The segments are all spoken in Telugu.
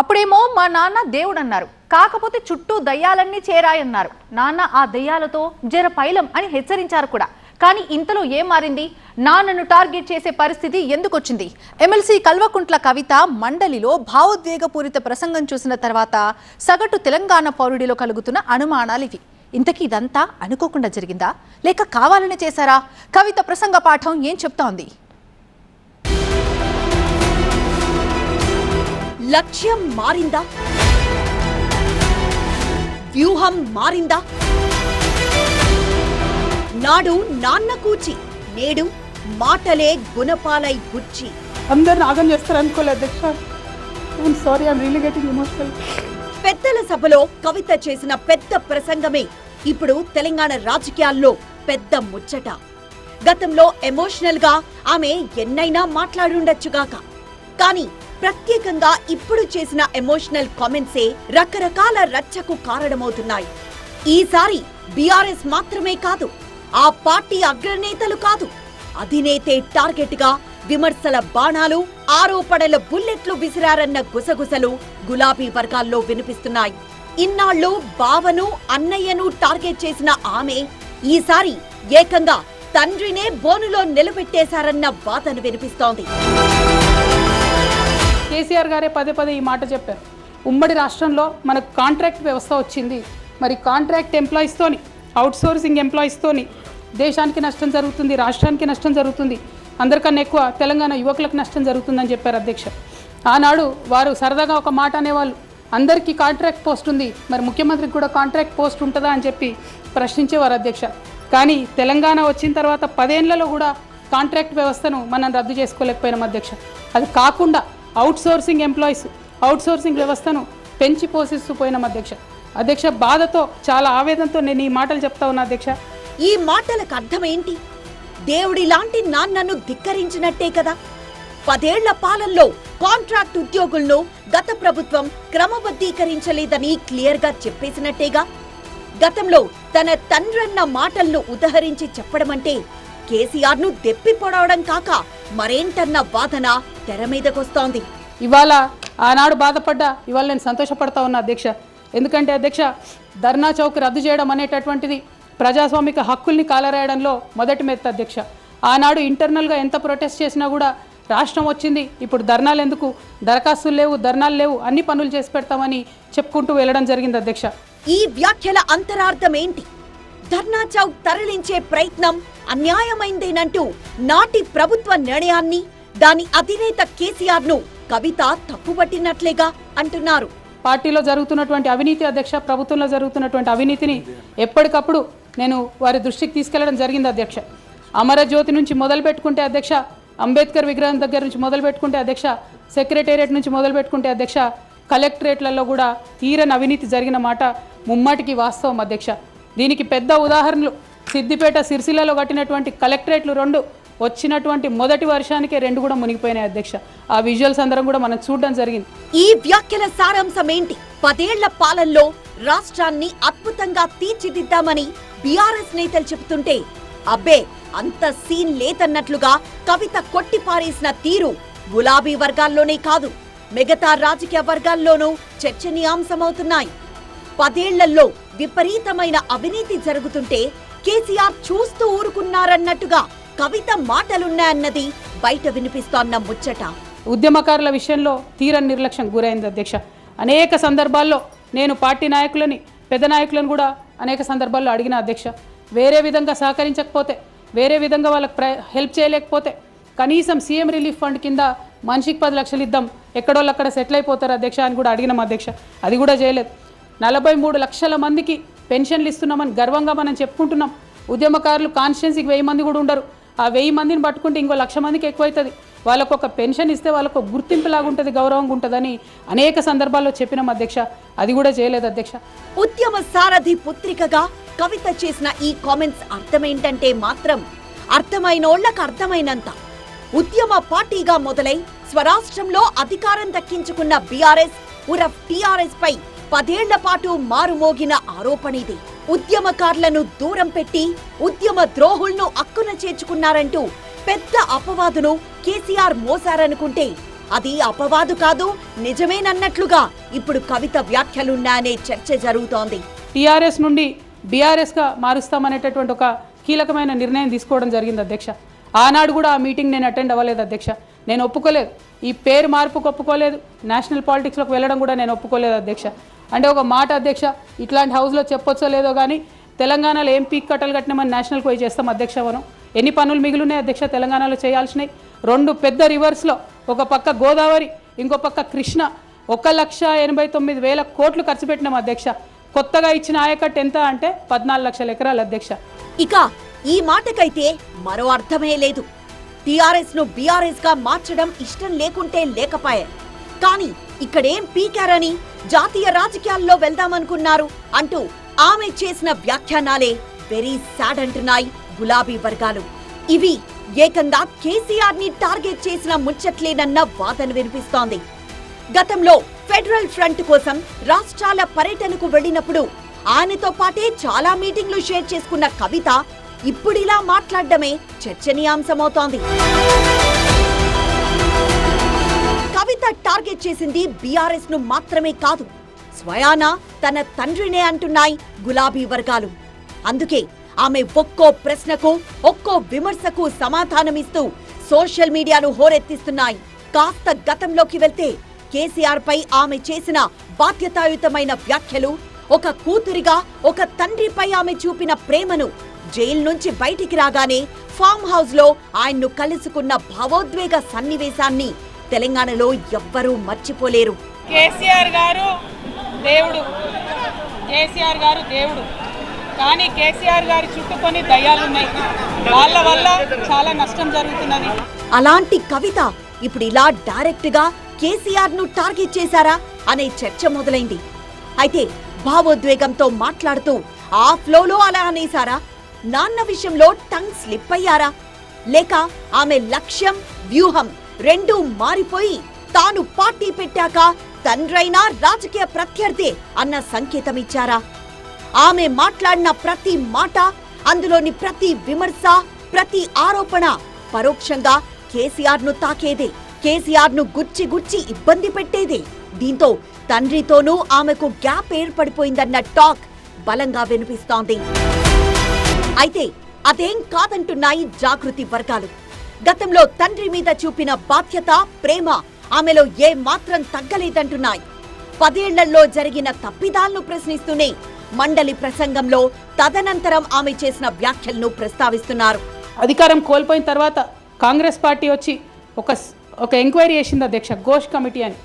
అప్పుడేమో మా నాన్న దేవుడు అన్నారు, కాకపోతే చుట్టూ దయ్యాలన్నీ చేరాయన్నారు. నాన్న ఆ దయ్యాలతో జర పైలం అని హెచ్చరించారు కూడా. కానీ ఇంతలో ఏం మారింది? నాన్నను టార్గెట్ చేసే పరిస్థితి ఎందుకు వచ్చింది? ఎమ్మెల్సీ కల్వకుంట్ల కవిత మండలిలో భావోద్వేగపూరిత ప్రసంగం చూసిన తర్వాత సగటు తెలంగాణ పౌరుడిలో కలుగుతున్న అనుమానాలు ఇవి. ఇంతకీ ఇదంతా అనుకోకుండా జరిగిందా, లేక కావాలని చేశారా? కవిత ప్రసంగ పాఠం ఏం చెప్తోంది? లక్ష్యం మారిందా? వ్యూహం మారిందా? నాడు నాన్న కూచి, నేడు మాటలే గుణపాలై గుచ్చి. అందరిని ఆగం చేస్తారు అనుకోలేదు అధ్యక్ష. I'm sorry, I'm really getting emotional. పెద్దల సభలో కవిత చేసిన పెద్ద ప్రసంగమే ఇప్పుడు తెలంగాణ రాజకీయాల్లో పెద్ద ముచ్చట. గతంలో ఎమోషనల్ గా ఆమె ఎన్నైనా మాట్లాడుండొచ్చుగాక, కానీ ప్రత్యేకంగా ఇప్పుడు చేసిన ఎమోషనల్ కామెంట్సే రకరకాల రచ్చకు కారణమవుతున్నాయి. ఈసారి బీఆర్ఎస్ మాత్రమే కాదు, ఆ పార్టీ అగ్రనేతలు కాదు, అధినేతే టార్గెట్ గా విమర్శల బాణాలు, ఆరోపణల బుల్లెట్లు విసిరారన్న గుసగుసలు గులాబీ వర్గాల్లో వినిపిస్తున్నాయి. ఇన్నాళ్లు బావను, అన్నయ్యను టార్గెట్ చేసిన ఆమె ఈసారి ఏకంగా తండ్రినే బోనులో నిలబెట్టేశారన్న వాదన వినిపిస్తోంది. కేసీఆర్ గారే పదే పదే ఈ మాట చెప్పారు. ఉమ్మడి రాష్ట్రంలో మనకు కాంట్రాక్ట్ వ్యవస్థ వచ్చింది. మరి కాంట్రాక్ట్ ఎంప్లాయీస్తోని, అవుట్ సోర్సింగ్ ఎంప్లాయీస్తోని దేశానికి నష్టం జరుగుతుంది, రాష్ట్రానికి నష్టం జరుగుతుంది, అందరికన్నా ఎక్కువ తెలంగాణ యువకులకు నష్టం జరుగుతుందని చెప్పారు అధ్యక్ష. ఆనాడు వారు సరదాగా ఒక మాట అనేవాళ్ళు, అందరికీ కాంట్రాక్ట్ పోస్ట్ ఉంది, మరి ముఖ్యమంత్రికి కూడా కాంట్రాక్ట్ పోస్ట్ ఉంటుందా అని చెప్పి ప్రశ్నించేవారు అధ్యక్ష. కానీ తెలంగాణ వచ్చిన తర్వాత 10 ఏళ్లలో కూడా కాంట్రాక్ట్ వ్యవస్థను మనం రద్దు చేసుకోలేకపోయినాం అధ్యక్ష. అది కాకుండా out sourcing employees, out sourcing వ్యవస్థను పెంచి పోషిస్తూ పోయినాం అధ్యక్ష. బాధతో, చాలా ఆవేదనతో నేను ఈ మాటలు చెప్తా ఉన్నా అధ్యక్ష. ఈ మాటలకు అర్థమేంటి? దేవుడి లాంటి నాన్నను ధిక్కరించినట్టే కదా. 10 ఏళ్ల పాలనలో కాంట్రాక్ట్ ఉద్యోగులను గత ప్రభుత్వం క్రమబద్ధీకరించలేదని క్లియర్ గా చెప్పేసినట్టేగా. గతంలో తన తండ్రన్న మాటలను ఉదహరించి చెప్పడమంటే కేసీఆర్ ను దెప్పి పొడవడం కాక మరేంటన్న వాదన తెర మీదకొస్తోంది. ఇవాళ ఆనాడు బాధపడ్డా, ఇవాళ నేను సంతోషపడతా ఉన్నా అధ్యక్ష. ఎందుకంటే అధ్యక్ష, ధర్నా చౌక్ రద్దు చేయడం అనేటటువంటిది ప్రజాస్వామిక హక్కుల్ని కాలరాయడంలో మొదటి మెత్త అధ్యక్ష. ఆనాడు ఇంటర్నల్గా ఎంత ప్రొటెస్ట్ చేసినా కూడా రాష్ట్రం వచ్చింది, ఇప్పుడు ధర్నాలు ఎందుకు, దరఖాస్తులు లేవు, ధర్నాలు లేవు, అన్ని పనులు చేసి పెడతామని చెప్పుకుంటూ వెళ్ళడం జరిగింది అధ్యక్ష. ఈ వ్యాఖ్యల అంతరార్థం ఏంటి? ధర్నా చౌక్ తరలించే ప్రయత్నం అన్యాయమైందేనంటూ నాటి ప్రభుత్వ నిర్ణయాన్ని, దాని అధినేత కేసీఆర్ ను కవిత తప్పుపట్టినట్లేగా అంటున్నారు. పార్టీలో జరుగుతున్నటువంటి అవినీతి అధ్యక్ష, ప్రభుత్వంలో జరుగుతున్నటువంటి అవినీతిని ఎప్పటికప్పుడు నేను వారి దృష్టికి తీసుకెళ్లడం జరిగింది అధ్యక్ష. అమరజ్యోతి నుంచి మొదలు పెట్టుకుంటే అధ్యక్ష, అంబేద్కర్ విగ్రహం దగ్గర నుంచి మొదలు పెట్టుకుంటే అధ్యక్ష, సెక్రటేరియట్ నుంచి మొదలు పెట్టుకుంటే అధ్యక్ష, కలెక్టరేట్లలో కూడా తీరని అవినీతి జరిగిన మాట ముమ్మాటికి వాస్తవం అధ్యక్ష. దీనికి పెద్ద ఉదాహరణలు సిద్దిపేట, సిరిసిల్లలో కట్టినటువంటి కలెక్టరేట్లు 2 వచ్చినటువంటి మొదటి వర్షానికే 2 కూడా మునిగిపోయినాయి అధ్యక్ష. ఆ విజువల్స్ అందరం కూడా మనం చూడడం జరిగింది. ఈ వ్యాఖ్యల సారాంశం ఏంటి? 10 ఏళ్ల పాలనలో రాష్ట్రాన్ని అద్భుతంగా తీర్చిదిద్దామని బీఆర్ఎస్ నేతలు చెబుతుంటే, అబ్బే అంత సీన్ లేదన్నట్లుగా కవిత కొట్టిపారేసిన తీరు గులాబీ వర్గాల్లోనే కాదు, మిగతా రాజకీయ వర్గాల్లోనూ చర్చనీయాంశమవుతున్నాయి. 10 ఏళ్లలో విపరీతమైన అవినీతి జరుగుతుంటే కేసీఆర్ చూస్తూ ఊరుకున్నారన్నట్టుగా కవిత మాటలున్నాయన్నది బయట వినిపిస్తోన్న ముచ్చట. ఉద్యమకారుల విషయంలో తీరని నిర్లక్ష్యం గురైంది అధ్యక్ష. అనేక సందర్భాల్లో నేను పార్టీ నాయకులని, పెద్ద నాయకులను కూడా అనేక సందర్భాల్లో అడిగిన అధ్యక్ష. వేరే విధంగా సహకరించకపోతే, వేరే విధంగా వాళ్ళకి హెల్ప్ చేయలేకపోతే కనీసం సీఎం రిలీఫ్ ఫండ్ కింద మనిషికి 10 లక్షలు ఇద్దాం, ఎక్కడోళ్ళు అక్కడ సెటిల్ అయిపోతారు అధ్యక్ష అని కూడా అడిగినాం అధ్యక్ష. అది కూడా చేయలేదు. 43 లక్షల మందికి పెన్షన్లు ఇస్తున్నామని గర్వంగా మనం చెప్పుకుంటున్నాం. ఉద్యమకారులు కాన్స్టిట్యున్సీకి 1000 మంది కూడా ఉండరు. ఆ 1000 మందిని పట్టుకుంటే ఇంకో 1,00,000 మందికి ఎక్కువైతుంది. వాళ్ళకు ఒక పెన్షన్ ఇస్తే వాళ్ళకు గుర్తింపులాగా ఉంటుంది, గౌరవంగా ఉంటుందని అనేక సందర్భాల్లో చెప్పినాం అధ్యక్ష. అది కూడా చేయలేదు అధ్యక్ష. ఉద్యమ సారథి పుత్రికగా కవిత చేసిన ఈ కామెంట్స్ అర్థమేంటంటే మాత్రం అర్థమైనోళ్లకు అర్థమైనంత. ఉద్యమ పార్టీగా మొదలై స్వరాష్ట్రంలో అధికారం దక్కించుకున్న బీఆర్ఎస్ ఉరఫ్ టీఆర్ఎస్ పై 10 ఏళ్ల పాటు మారుమోగిన ఆరోపణిది. ఉద్యమకారులను దూరం పెట్టి ఉద్యమ ద్రోహులను అక్కున చేర్చుకున్నారంటూ పెద్ద అపవాదును కేసీఆర్ మోసారనుకుంటే అది అపవాదు కాదు, నిజమేనన్నట్లుగా ఇప్పుడు కవిత వ్యాఖ్యలున్నాయనే చర్చ జరుగుతోంది. టీఆర్ఎస్ నుండి బీఆర్ఎస్గా మారుస్తామనేటటువంటి ఒక కీలకమైన నిర్ణయం తీసుకోవడం జరిగింది అధ్యక్ష. ఆనాడు కూడా ఆ మీటింగ్ నేను అటెండ్ అవ్వలేదు అధ్యక్ష. నేను ఒప్పుకోలేదు, ఈ పేరు మార్పుకు ఒప్పుకోలేదు, నేషనల్ పాలిటిక్స్లోకి వెళ్ళడం కూడా నేను ఒప్పుకోలేదు అధ్యక్ష. అంటే ఒక మాట అధ్యక్ష, ఇట్లాంటి హౌస్లో చెప్పొచ్చో లేదో కానీ తెలంగాణలో ఏం పీక్ కట్టలు కట్టినామని నేషనల్కి పోయి చేస్తాం అధ్యక్ష. మనం ఎన్ని పనులు మిగిలినాయి అధ్యక్ష తెలంగాణలో చేయాల్సినవి? 2 పెద్ద రివర్స్లో, ఒక పక్క గోదావరి, ఇంకో పక్క కృష్ణ, 1,89,000 కోట్లు ఖర్చు పెట్టినాం అధ్యక్ష. కొత్తగా ఇచ్చిన ఆయకట్టు ఎంత అంటే 14 లక్షల ఎకరాలు అధ్యక్ష. ఇక ఈ మాటకైతే మరో అర్థమే లేదు. టీఆర్ఎస్ ను బీఆర్ఎస్ గా మార్చడం ఇష్టం లేకుంటే లేకపాయే, కానీ ఇక్కడేం పీకారని జాతీయ రాజకీయాల్లో వెళ్దామనుకున్నారు అంటూ ఆమె చేసిన వ్యాఖ్యానాలే వెరీ సాడ్ అంటున్నాయి గులాబీ వర్గాలు. ఇవి ఏకంగా కేసీఆర్ ని టార్గెట్ చేసిన ముచ్చట్లేనన్న వాదన వినిపిస్తోంది. గతంలో ఫెడరల్ ఫ్రంట్ కోసం రాష్ట్రాల పర్యటనకు వెళ్లినప్పుడు ఆయనతో పాటే చాలా మీటింగ్లు షేర్ చేసుకున్న కవిత ఇప్పుడిలా మాట్లాడడమే చర్చనీయాంశమవుతోంది. కవిత టార్గెట్ చేసింది బీఆర్ఎస్ ను మాత్రమే కాదు, స్వయానా తన తండ్రినే అంటున్నాయి గులాబీ వర్గాలు. అందుకే ఆమె ఒక్కో ప్రశ్నకు ఒక్కో విమర్శకు సమాధానమిస్తూ సోషల్ మీడియాను హోరెత్తిస్తున్నాయి. కాస్త గతంలోకి వెళ్తే కేసీఆర్ పై ఆమె చేసిన బాధ్యతాయుతమైన వ్యాఖ్యలు, ఒక కూతురిగా ఒక తండ్రిపై ఆమె చూపిన ప్రేమను, జైలు నుంచి బయటికి రాగానే ఫామ్ హౌస్ లో ఆయన్ను కలుసుకున్న భావోద్వేగ సన్నివేశాన్ని తెలంగాణలో ఎవ్వరూ మర్చిపోలేరు. కేసీఆర్ గారు దేవుడు, కేసీఆర్ గారు దేవుడు, కానీ కేసీఆర్ గారి చుట్టూ కొన్ని దయ్యాలున్నాయి, వాళ్ళ వల్ల చాలా నష్టం జరుగుతున్నది. అలాంటి కవిత ఇప్పుడు ఇలా డైరెక్ట్ గా కేసీఆర్ ను టార్గెట్ చేశారా అనే చర్చ మొదలైంది. అయితే భావోద్వేగంతో మాట్లాడుతూ ఆ ఫ్లోలో అలా అనేశారా? నాన్న విషయంలో టంగ్ స్లిప్ అయ్యారా? లేక ఆమె లక్ష్యం, వ్యూహం రెండూ మారిపోయి తాను పార్టీ పెట్టాక తండ్రైనా రాజకీయ ప్రత్యర్థి అన్న సంకేతం ఇచ్చారా? ఆమె మాట్లాడిన ప్రతి మాట, అందులోని ప్రతి విమర్శ, ప్రతి ఆరోపణ పరోక్షంగా కేసీఆర్ ను తాకేదే, కేసీఆర్ ను గుచ్చి ఇబ్బంది పెట్టేదే. దీంతో తండ్రితోనూ ఆమెకు గ్యాప్ ఏర్పడిపోయిందన్న టాక్ బలంగా వినిపిస్తోంది. అయితే అదేం కాదంటున్నాయి జాగృతి వర్గాలు. గతంలో తండ్రి మీద చూపిన బాధ్యత, ప్రేమ ఆమెలో ఏ మాత్రం తగ్గలేదంటున్నాయి. 10 ఏళ్లలో జరిగిన తప్పిదాలను ప్రశ్నిస్తూనే మండలి ప్రసంగంలో తదనంతరం ఆమె చేసిన వ్యాఖ్యలను ప్రస్తావిస్తున్నారు. అధికారం కోల్పోయిన తర్వాత కాంగ్రెస్ పార్టీ వచ్చి ఒక ఎంక్వైరీ చేసింది అధ్యక్ష, ఘోష్ కమిటీ అని.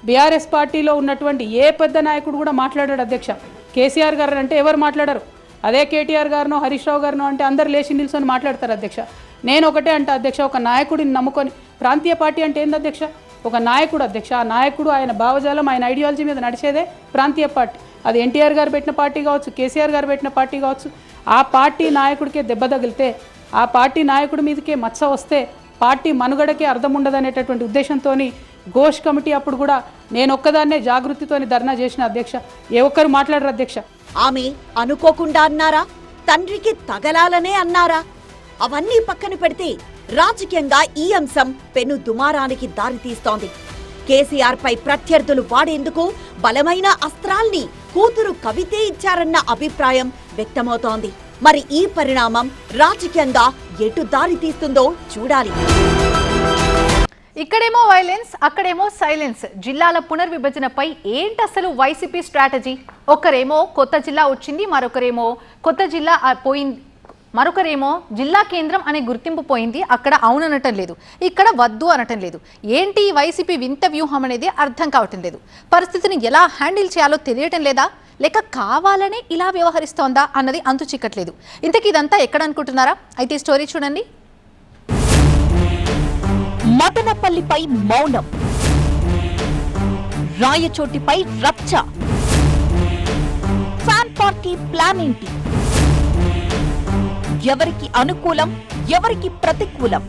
బీఆర్ఎస్ పార్టీలో ఉన్నటువంటి ఏ పెద్ద నాయకుడు కూడా మాట్లాడాడు అధ్యక్ష. కేసీఆర్ గారు అంటే ఎవరు మాట్లాడారు? అదే కేటీఆర్ గారినో హరీష్ రావు గారినో అంటే అందరు లేచి నిల్చొని మాట్లాడతారు అధ్యక్ష. నేను ఒకటే అంటే అధ్యక్ష, ఒక నాయకుడిని నమ్ముకొని, ప్రాంతీయ పార్టీ అంటే ఏంది అధ్యక్ష? ఒక నాయకుడు అధ్యక్ష. ఆ నాయకుడు ఆయన భావజాలం, ఆయన ఐడియాలజీ మీద నడిచేదే ప్రాంతీయ పార్టీ. అది ఎన్టీఆర్ గారు పెట్టిన పార్టీ కావచ్చు, కేసీఆర్ గారు పెట్టిన పార్టీ కావచ్చు. ఆ పార్టీ నాయకుడికే దెబ్బ తగిలితే, ఆ పార్టీ నాయకుడి మీదకే మచ్చ వస్తే పార్టీ మనుగడకే అర్థం ఉండదనేటటువంటి ఉద్దేశంతో ఘోష్ కమిటీ అప్పుడు కూడా నేను ఒక్కదాన్నే జాగృతితోని ధర్నా చేసిన అధ్యక్ష. ఏ ఒక్కరు మాట్లాడరు అధ్యక్ష. ఆమె అనుకోకుండా అన్నారా? తండ్రికి తగలాలనే అన్నారా? అవన్నీ పక్కన పెడితే రాజకీయంగా ఈ అంశం పెను దుమారానికి దారితీస్తోంది. కేసీఆర్ పై ప్రత్యర్థులు వాడేందుకు బలమైన అస్త్రాల్ని కూతురు కవితే ఇచ్చారన్న అభిప్రాయం వ్యక్తమవుతోంది. మరి ఈ పరిణామం రాజకీయంగా ఎటు దారి తీస్తుందో చూడాలి. ఇక్కడేమో వైలెన్స్, అక్కడేమో సైలెన్స్. జిల్లాల పునర్విభజనపై ఏంటి అసలు వైసీపీ స్ట్రాటజీ? ఒకరేమో కొత్త జిల్లా వచ్చింది, మరొకరేమో కొత్త జిల్లా పోయింది, మరొకరేమో జిల్లా కేంద్రం అనే గుర్తింపు పోయింది, అక్కడ అవుననటం లేదు, ఇక్కడ వద్దు అనటం లేదు. ఏంటి వైసీపీ వింత వ్యూహం అనేది అర్థం కావటం లేదు. పరిస్థితిని ఎలా హ్యాండిల్ చేయాలో తెలియటం లేదా, లేక కావాలనే ఇలా వ్యవహరిస్తోందా అన్నది అంతు చిక్కట్లేదు. ఇంతకీ ఇదంతా ఎక్కడ అనుకుంటున్నారా? అయితే స్టోరీ చూడండి. మదనపల్లిపై మౌనం, రాయచోటిపై రచ్చ, ఫ్యాన్ పార్టీ ప్లాన్ ఏంటి? ఎవరికి అనుకూలం, ఎవరికి ప్రతికూలం?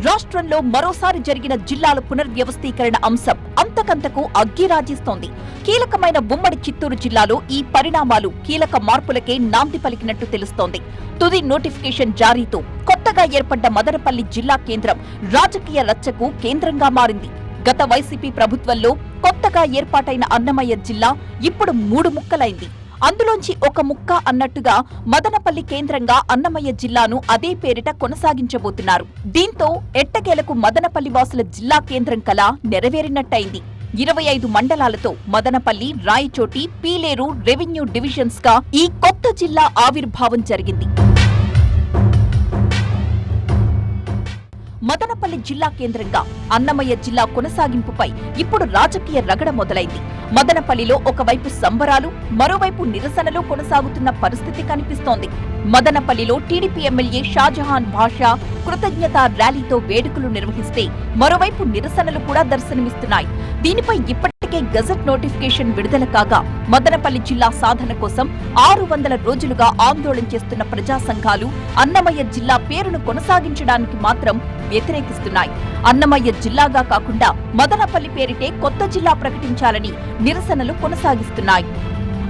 రాష్ట్రంలో మరోసారి జరిగిన జిల్లాల పునర్వ్యవస్థీకరణ అంశం అంతకంతకు అగ్గిరాజిస్తోంది. కీలకమైన ఉమ్మడి చిత్తూరు జిల్లాలో ఈ పరిణామాలు కీలక మార్పులకే నాంది పలికినట్టు తెలుస్తోంది. తుది నోటిఫికేషన్ జారీతో కొత్త కొత్తగా ఏర్పడ్డ మదనపల్లి జిల్లా కేంద్రం రాజకీయ రచ్చకు కేంద్రంగా మారింది. గత వైసీపీ ప్రభుత్వంలో కొత్తగా ఏర్పాటైన అన్నమయ్య జిల్లా ఇప్పుడు 3 ముక్కలైంది. అందులోంచి ఒక ముక్క అన్నట్టుగా మదనపల్లి కేంద్రంగా అన్నమయ్య జిల్లాను అదే పేరిట కొనసాగించబోతున్నారు. దీంతో ఎట్టకేలకు మదనపల్లి వాసుల జిల్లా కేంద్రం కల నెరవేరినట్టయింది. 25 మండలాలతో మదనపల్లి, రాయచోటి, పీలేరు రెవెన్యూ డివిజన్స్ గా ఈ కొత్త జిల్లా ఆవిర్భావం జరిగింది. మదనపల్లి జిల్లా కేంద్రంగా అన్నమయ్య జిల్లా కొనసాగింపుపై ఇప్పుడు రాజకీయ రగడ మొదలైంది. మదనపల్లిలో ఒకవైపు సంబరాలు, మరోవైపు నిరసనలు కొనసాగుతున్న పరిస్థితి కనిపిస్తోంది. మదనపల్లిలో టీడీపీ ఎమ్మెల్యే షాజహాన్ భాషా కృతజ్ఞతా ర్యాలీతో వేడుకలు నిర్వహిస్తే మరోవైపు నిరసనలు కూడా దర్శనమిస్తున్నాయి. దీనిపై ఇప్పటికే గజెట్ నోటిఫికేషన్ విడుదల కాగా మదనపల్లి జిల్లా సాధన కోసం 600 రోజులుగా ఆందోళన చేస్తున్న ప్రజా సంఘాలు అన్నమయ్య జిల్లా పేరును కొనసాగించడానికి మాత్రం వ్యతిరేకిస్తున్నాయి. అన్నమయ్య జిల్లాగా కాకుండా మదనపల్లి పేరిటే కొత్త జిల్లా ప్రకటించాలని నిరసనలు కొనసాగిస్తున్నాయి.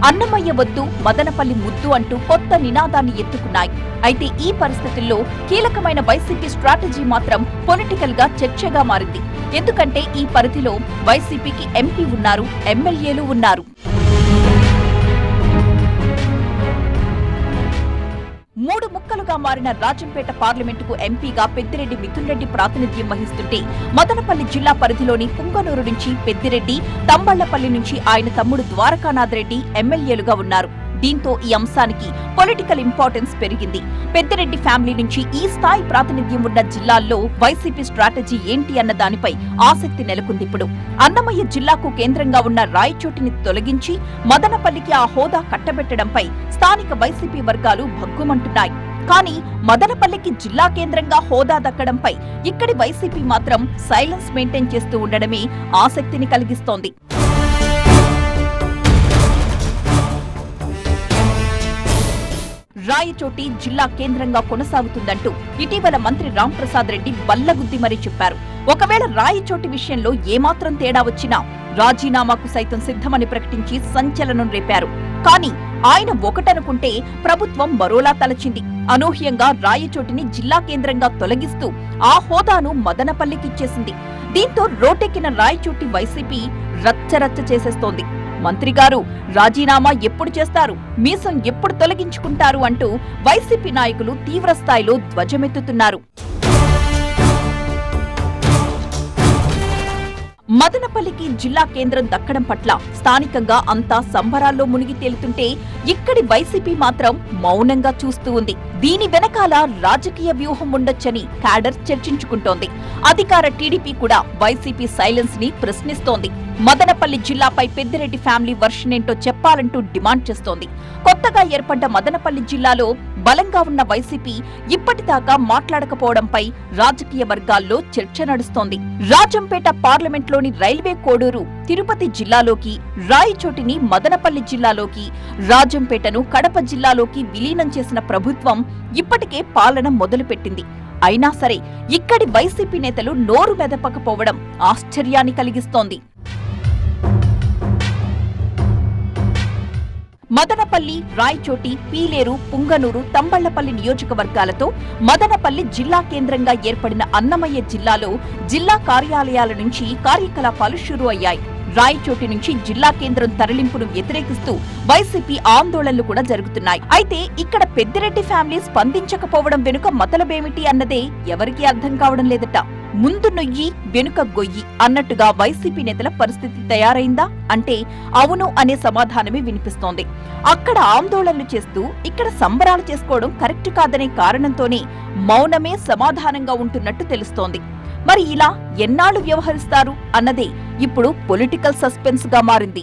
అన్నమయ్య వద్దు, మదనపల్లి ముద్దు అంటూ కొత్త నినాదాన్ని ఎత్తుకున్నాయి. అయితే ఈ పరిస్థితుల్లో కీలకమైన వైసీపీ స్ట్రాటజీ మాత్రం పొలిటికల్ గా చర్చగా మారింది. ఎందుకంటే ఈ పరిధిలో వైసీపీకి ఎంపీ ఉన్నారు, ఎమ్మెల్యేలు ఉన్నారు. మూడు ముక్కలుగా మారిన రాజంపేట పార్లమెంటుకు ఎంపీగా పెద్దిరెడ్డి మిథున్ రెడ్డి ప్రాతినిధ్యం వహిస్తుంటే మదనపల్లి జిల్లా పరిధిలోని పుంగనూరు నుంచి పెద్దిరెడ్డి, తంబళ్లపల్లి నుంచి ఆయన తమ్ముడు ద్వారకానాథ్ రెడ్డి ఎమ్మెల్యేలుగా ఉన్నారు. దీంతో ఈ అంశానికి పొలిటికల్ ఇంపార్టెన్స్ పెరిగింది. పెద్దిరెడ్డి ఫ్యామిలీ నుంచి ఈ స్థాయి ప్రాతినిధ్యం ఉన్న జిల్లాల్లో వైసీపీ స్ట్రాటజీ ఏంటి అన్న దానిపై ఆసక్తి నెలకొంది. ఇప్పుడు అన్నమయ్య జిల్లాకు కేంద్రంగా ఉన్న రాయచోటిని తొలగించి మదనపల్లికి ఆ హోదా కట్టబెట్టడంపై స్థానిక వైసీపీ వర్గాలు భగ్గుమంటున్నాయి. కానీ మదనపల్లికి జిల్లా కేంద్రంగా హోదా దక్కడంపై ఇక్కడి వైసీపీ మాత్రం సైలెన్స్ మెయింటైన్ చేస్తూ ఉండడమే ఆసక్తిని కలిగిస్తోంది. రాయచోటి జిల్లా కేంద్రంగా కొనసాగుతుందంటూ ఇటీవల మంత్రి రాంప్రసాద్ రెడ్డి బల్లగుద్ది మరీ చెప్పారు. ఒకవేళ రాయచోటి విషయంలో ఏమాత్రం తేడా వచ్చినా రాజీనామాకు సైతం సిద్ధమని ప్రకటించి సంచలనం రేపారు. కానీ ఆయన ఒకటనుకుంటే ప్రభుత్వం మరోలా తలచింది. అనూహ్యంగా రాయచోటిని జిల్లా కేంద్రంగా తొలగిస్తూ ఆ హోదాను మదనపల్లికిచ్చేసింది. దీంతో రోటెక్కిన రాయచోటి వైసీపీ రచ్చరచ్చ చేసేస్తోంది. మంత్రిగారు రాజీనామా ఎప్పుడు చేస్తారు, మీసం ఎప్పుడు తొలగించుకుంటారు అంటూ వైసీపీ నాయకులు తీవ్రస్థాయిలో ధ్వజమెత్తుతున్నారు. మదనపల్లికి జిల్లా కేంద్రం దక్కడం పట్ల స్థానికంగా అంతా సంబరాల్లో మునిగి తేలుతుంటే ఇక్కడి వైసీపీ మాత్రం మౌనంగా చూస్తూ ఉంది. దీని వెనకాల రాజకీయ వ్యూహం ఉండొచ్చని క్యాడర్ చర్చించుకుంటోంది. అధికార టీడీపీ కూడా వైసీపీ సైలెన్స్ ని ప్రశ్నిస్తోంది. మదనపల్లి జిల్లాపై పెద్దిరెడ్డి ఫ్యామిలీ వర్షన్ ఏంటో చెప్పాలంటూ డిమాండ్ చేస్తోంది. కొత్తగా ఏర్పడ్డ మదనపల్లి జిల్లాలో బలంగా ఉన్న వైసీపీ ఇప్పటిదాకా మాట్లాడకపోవడంపై రాజకీయ వర్గాల్లో చర్చ నడుస్తోంది. రాజంపేట పార్లమెంట్లోని రైల్వే కోడూరు తిరుపతి జిల్లాలోకి, రాయచోటిని మదనపల్లి జిల్లాలోకి, రాజంపేటను కడప జిల్లాలోకి విలీనం చేసిన ప్రభుత్వం ఇప్పటికే పాలన మొదలుపెట్టింది. అయినా సరే ఇక్కడి వైసీపీ నేతలు నోరు మెదపకపోవడం ఆశ్చర్యాన్ని కలిగిస్తోంది. మదనపల్లి, రాయచోటి, పీలేరు, పుంగనూరు, తంబళ్లపల్లి నియోజకవర్గాలతో మదనపల్లి జిల్లా కేంద్రంగా ఏర్పడిన అన్నమయ్య జిల్లాలో జిల్లా కార్యాలయాల నుంచి కార్యకలాపాలు షురూ అయ్యాయి. రాయచోటి నుంచి జిల్లా కేంద్రం తరలింపును వ్యతిరేకిస్తూ వైసీపీ ఆందోళనలు కూడా జరుగుతున్నాయి. అయితే ఇక్కడ పెద్దిరెడ్డి ఫ్యామిలీ స్పందించకపోవడం వెనుక మతలబేమిటి అన్నదే ఎవరికీ అర్థం కావడం లేదట. ముందు నొయ్యి వెనుక గొయ్యి అన్నట్టుగా వైసీపీ నేతల పరిస్థితి తయారైందా అంటే అవును అనే సమాధానమే వినిపిస్తోంది. అక్కడ ఆందోళనలు చేస్తూ ఇక్కడ సంబరాలు చేసుకోవడం కరెక్ట్ కాదనే కారణంతోనే మౌనమే సమాధానంగా ఉంటున్నట్టు తెలుస్తోంది. మరి ఇలా ఎన్నాళ్లు వ్యవహరిస్తారు అన్నదే ఇప్పుడు పొలిటికల్ సస్పెన్స్ గా మారింది.